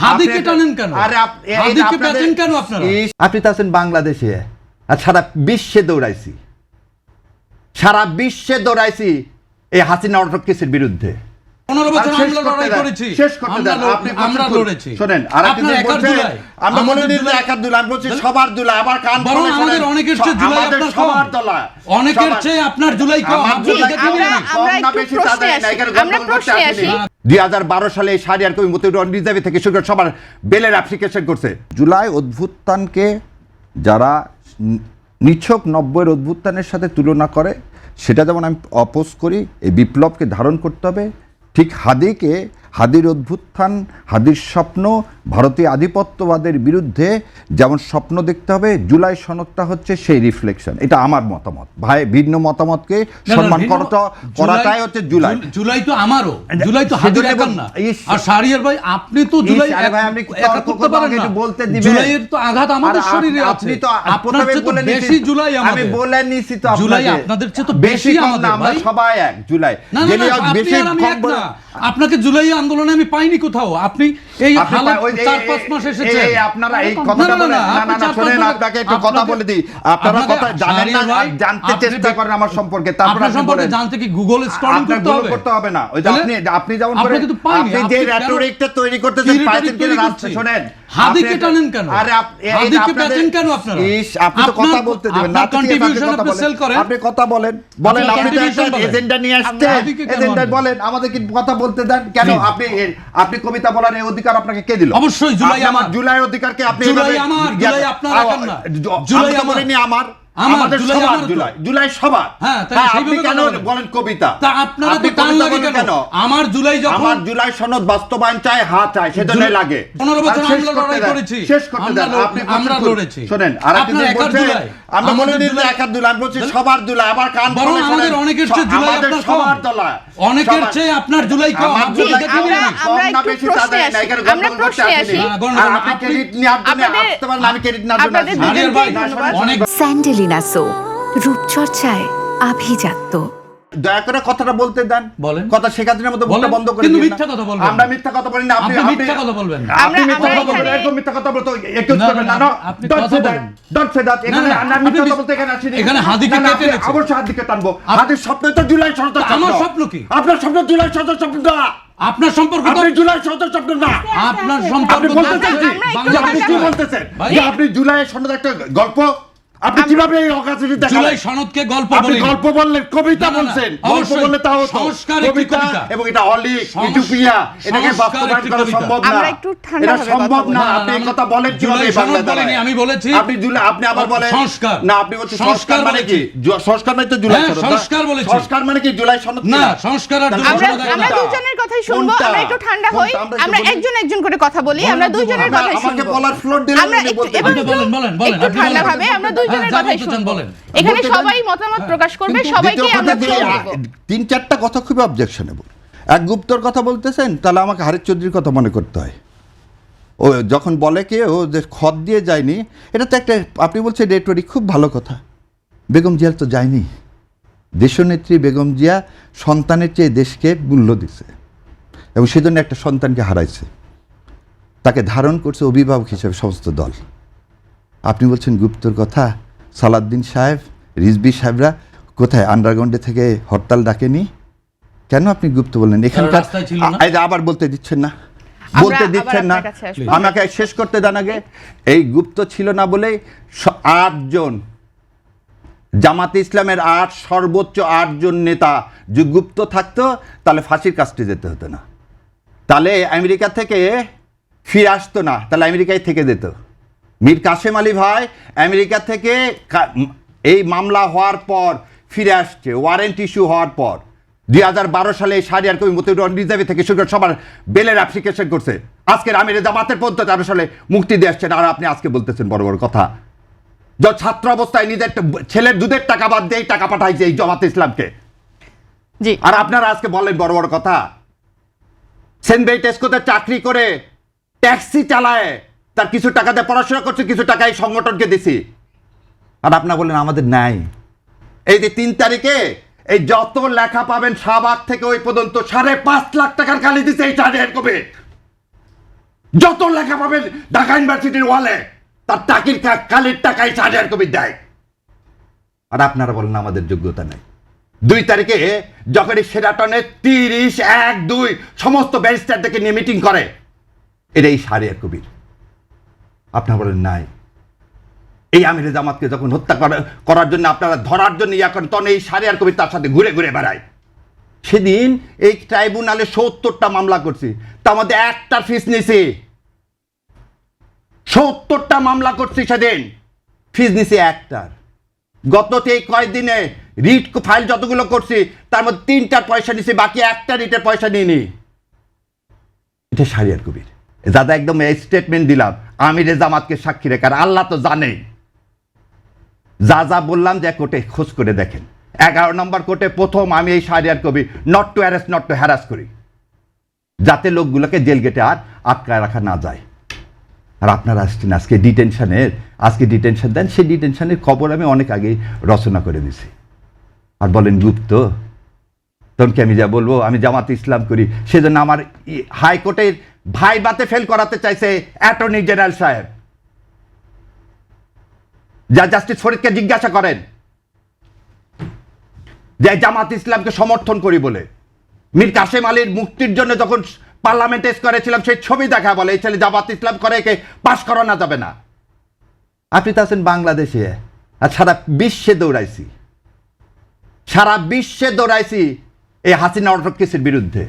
হাদিকে টানেন কেন? আরে হাদিকে পেছেন কেন আপনারা? আপনি তো আছেন বাংলাদেশে, আর সারা বিশ্বে দৌড়াইছি, সারা বিশ্বে দৌড়াইছি এই হাসিনা অটক কেসের বিরুদ্ধে। 15 বছর আমরা লড়াই করেছি, শেষ করতে দেন। আমরা লড়েছি। শুনেন, আরেকদিন বলছেন আমরা বলে দিন একাদুল, আমি বলছি সবার দুলা, আবার কান বরং আমাদের অনেকের চেয়ে জুলাই আপনার সবার দলা, অনেকের চেয়ে আপনার জুলাই কম। আমরা প্রশ্নে আসি। 2012 সালে শাহরিয়ার কবির মতিউর রিজার্ভে থেকে শুরু করে সবার বেলের অ্যাপ্লিকেশন করছে। জুলাই অভ্যুত্থানকে যারা নিছক 90-এর অভ্যুত্থানের সাথে তুলনা করে, সেটা যেমন আমি অপোজ করি, এই বিপ্লবকে ধারণ করতে হবে। ঠিক হাদির অভ্যুত্থান, হাদির স্বপ্ন, ভারতীয় আধিপত্যবাদের বিরুদ্ধে যেমন স্বপ্ন দেখতে হবে, জুলাই সনদটা হচ্ছে সেই রিফ্লেকশন। এটা আমার মতামত। ভাই, ভিন্ন মতামতকে সম্মান করাটাই হচ্ছে জুলাই। জুলাই তো আমারও, জুলাই তো হাদির একার না। আর শাহরিয়ার ভাই, আপনি তো জুলাই একা করতে পারেন না। জুলাইয়ের তো আঘাত আমাদের শরীরে আছে। আপনি তো আপনার চেয়ে তো বেশি জুলাই আমাদের। আমি বলে নিছি তো, জুলাই আপনাদের চেয়ে তো বেশি আমাদের। আমরা সবাই এক। জুলাই বেশি কম। আপনাকে জুলাই আন্দোলনে আমি পাইনি কোথাও। আপনি এই 4-5 মাস এসেছেন। আপনারা এই কথাটা বলেন না, শুনেন, আপনাকে একটু কথা বলে দিই। আপনারা কথা জানেন না, জানতে চেষ্টা করেন আমার সম্পর্কে। তারপর আপনার সম্পর্কে জানতে কি গুগল স্ক্রলিং করতে হবে? না। ওই যে আপনি যেমন করে আপনি যে রেটরিকটা তৈরি করতেছেন, পাইছেন কি রাস্তা, শুনেন, হাদিকে টানেন কেন? আরে হাদিকে পেছেন কেন আপনারা? আপনি তো কথা বলতে দিবেন না, কন্ট্রিবিউশন আপনি সেল করেন। আপনি কথা বলেন, আপনি তো একটা এজেন্ডা নিয়ে আসছেন, এজেন্ডা বলেন, আমাদের কি কথা বলতে দেন কেন? আপনি কবিতা বলার এই অধিকার আপনাকে কে দিল? অবশ্যই জুলাই আমার। জুলাই অধিকারকে আপনি জুলাই আমার, জুলাই আপনার একার না। জুলাই বলেনি আমার, আমাদের সবার জুলাই, জুলাই সবার। হ্যাঁ, আপনি কেন বলেন কবিতা? তা আপনারা তো টান লাগে কেন? আমার জুলাই যখন, আমার জুলাই সনদ বাস্তবায়ন চাই, চাই, সেজন্য লাগে। 15 বছর আমরা লড়াই করেছি, শেষ করতে দেন। আমরা লড়েছি। শুনেন, আরেকদিন বলছেন আমরা বলে দিন একাদুল, আমি বলছি সবার দুলা, আবার কান বরং আমাদের অনেকের চেয়ে জুলাই আপনার সবার দলা, অনেকের চেয়ে আপনার জুলাই কম। আমরা প্রশ্নে আসি। আপনি ক্রেডিট নেওয়ার জন্য আসতে পারেন, আমি ক্রেডিট নেওয়ার জন্য। স্যান্ডেলিনা সো, রূপচর্চায় আভিজাত্য। দয়া করে কথাটা বলতে দেন। কথা শেখাদিনের মতো বলতে বন্ধ করে দিন। কিন্তু মিথ্যা কথা বলবেন। আমরা মিথ্যা কথা বলি না। আপনি মিথ্যা কথা বলবেন না। আপনি মিথ্যা কথা বলবেন, এরকম মিথ্যা কথা বলতে একটু করবেন না। আপনি কথা বলেন। Dot say that. এখানে আমরা মিথ্যা কথা বলতে এখানে আসিনি। এখানে হাদিকে কেটে নেছে। অবশ্যই হাদিকে টানবো। হাদির স্বপ্ন তো জুলাই সনদ। আমার স্বপ্ন কি? আপনার স্বপ্ন জুলাই সনদ স্বপ্ন না। আপনার সম্পর্ক তো আপনি জুলাই সনদ স্বপ্ন না। আপনার সম্পর্ক আপনি বলতেছেন যে আপনি কি বলতেছেন? যে আপনি জুলাই সনদ একটা গল্প, আপনি কিভাবে এই অকাজটি দেখালেন? জুলাই সনদকে গল্প আপনি গল্প বললেন, কবিতা বলছেন। গল্প বললে তাও সংস্কার একটি কবিতা, এবং এটা অলিক ইউটোপিয়া, এটাকে বাস্তবায়ন করা সম্ভব না। আমরা একটু ঠান্ডা এটা সম্ভব না। আপনি এই কথা বলেন কিভাবে বাংলাদেশে? আমি বলেছি আপনি জুলাই, আপনি আবার বলেন সংস্কার। না, আপনি বলছেন সংস্কার মানে কি? সংস্কার মানে তো জুলাই সনদ। সংস্কার বলেছি। সংস্কার মানে কি জুলাই সনদ? না, সংস্কার আর জুলাই সনদ আমরা দুজনের কথাই শুনবো। আমরা একটু ঠান্ডা হই, আমরা একজন একজন করে কথা বলি। আমরা দুজনের কথাই শুনবো। আমাকে বলার ফ্লোর দিলেন, আপনি বলেন। একটু ঠান্ডা ভাবে আমরা দুজনের কথাই শুনবো। এখানে সবাই মতামত প্রকাশ করবে, সবাইকে আমরা শুনবো। 3-4টা কথা খুবই অবজেকশনেবল। এক গুপ্তর কথা বলতেছেন, তাহলে আমাকে হারিস চৌধুরীর কথা মনে করতে হয়। ও যখন বলে কি ও যে খত দিয়ে যায়নি, এটা তো একটা, আপনি বলছেন রেটরিক, খুব ভালো কথা। বেগম জিয়া তো যায়নি। দেশনেত্রী বেগম জিয়া সন্তানের চেয়ে দেশকে মূল্য দিছে, এবং সেজন্য একটা সন্তানকে হারাইছে। তাকে ধারণ করছে অভিভাবক হিসেবে সমস্ত দল। আপনি বলছেন গুপ্তর কথা। সালাউদ্দিন সাহেব, রিজভী সাহেবরা কোথায় আন্ডারগ্রাউন্ডে থেকে হরতাল ডাকেনি? কেন আপনি গুপ্ত বললেন? এখানকার আবার বলতে দিচ্ছেন না, বলতে দিচ্ছেন না। আমাকে শেষ করতে দেন আগে। এই গুপ্ত ছিল না বলে 8 জন জামাতে ইসলামের সর্বোচ্চ 8 জন নেতা যে গুপ্ত থাকতো, তাহলে ফাঁসির কাস্টে যেতে হতো না, তাহলে আমেরিকা থেকে ফিরে আসতো না, তাহলে আমেরিকায় থেকে যেত। মীর কাসেম আলী ভাই আমেরিকা থেকে এই মামলা হওয়ার পর ফিরে আসছে, ওয়ারেন্ট ইস্যু হওয়ার পর। 2012 সালে শাহরিয়ার কবির মতিউর রিজার্ভে থেকে শুরু করে সবার বেলের অ্যাপ্লিকেশন করছে। আজকের আমির জামাতের পর্যন্ত 13 সালে মুক্তি দিয়ে আসছেন, আর আপনি আজকে বলতেছেন বড় বড় কথা। যে ছাত্র অবস্থায় নিজের ছেলের দুধের টাকা বাদ দিয়ে টাকা পাঠাইছে এই জামাতে ইসলামকে, আর আপনারা আজকে বলেন বড় বড় কথা। সেন্ট টেস্কোতে চাকরি করে ট্যাক্সি চালায়, তার কিছু টাকা দিয়ে পড়াশোনা করছে, কিছু টাকা এই সংগঠনকে দিছি, আর আপনারা বলেন আমাদের নাই। এই যে 3 তারিখে এই যত লেখা পাবেন শাহবাগ থেকে ওই পর্যন্ত 5.5 লাখ টাকার খালি দিচ্ছে এই শাহরিয়ার কবির। যত লেখা পাবেন ঢাকা ইউনিভার্সিটির ওয়ালে তার টাকির কালের টাকায় শাহরিয়ার কবির দেয়। আর আপনারা বলেন আমাদের যোগ্যতা নেই। 2 তারিখে যখন সেরাটনে 30-1-2 সমস্ত ব্যারিস্টারদেরকে নিয়ে মিটিং করে, এটাই শাহরিয়ার কবির। আপনারা বলেন নাই। এই আমিরে জামাতকে যখন হত্যা করার জন্য আপনারা ধরার জন্য ইয়া করেন, তখন এই শাহরিয়ার কবির তার সাথে ঘুরে ঘুরে বেড়ায়। সেদিন এই ট্রাইব্যুনালে 70টা মামলা করছি, তার মধ্যে একটার ফিস নিছি। 70টা মামলা করছি, সেদিন ফিস নিছি একটার। গত এই কয়েকদিনে রিট ফাইল যতগুলো করছি তার মধ্যে 3টার পয়সা নিছি, বাকি একটা রিটের পয়সা নিইনি। এটা শাহরিয়ার কবির। দাদা একদম এই স্টেটমেন্ট দিলাম আমিরে জামাতকে সাক্ষী রেখে। আর আল্লাহ তো জানে, যা যা বললাম যে কোর্টে খোঁজ করে দেখেন। 11 নম্বর কোর্টে প্রথম আমি এই Shahriar Kabir not to arrest not to harass করি, যাতে লোকগুলোকে জেল গেটে আর আটকায় রাখা না যায়। আর আপনারা আসছেন আজকে ডিটেনশন দেন, সেই ডিটেনশনের খবর আমি অনেক আগেই রচনা করে দিছি। আর বলেন গুপ্ত, তখন কি আমি যা বলবো আমি জামাত ইসলাম করি, সেজন্য আমার হাইকোর্টের ভাইবাতে ফেল করাতে চাইছে অ্যাটর্নি জেনারেল সাহেব। যা জাস্টিস ফরিদকে জিজ্ঞাসা করেন যে জামাত ইসলামকে সমর্থন করি বলে। মীর কাসেম আলীর মুক্তির জন্য যখন পার্লামেন্টে করেছিলাম সেই ছবি দেখা, বলে এই ছেলে জামাত ইসলাম করে, একে পাশ করানো যাবে না। আপনি তো আছেন বাংলাদেশে, আর সারা বিশ্বে দৌড়াইছি এই হাসিনা অটোক্রেসির বিরুদ্ধে।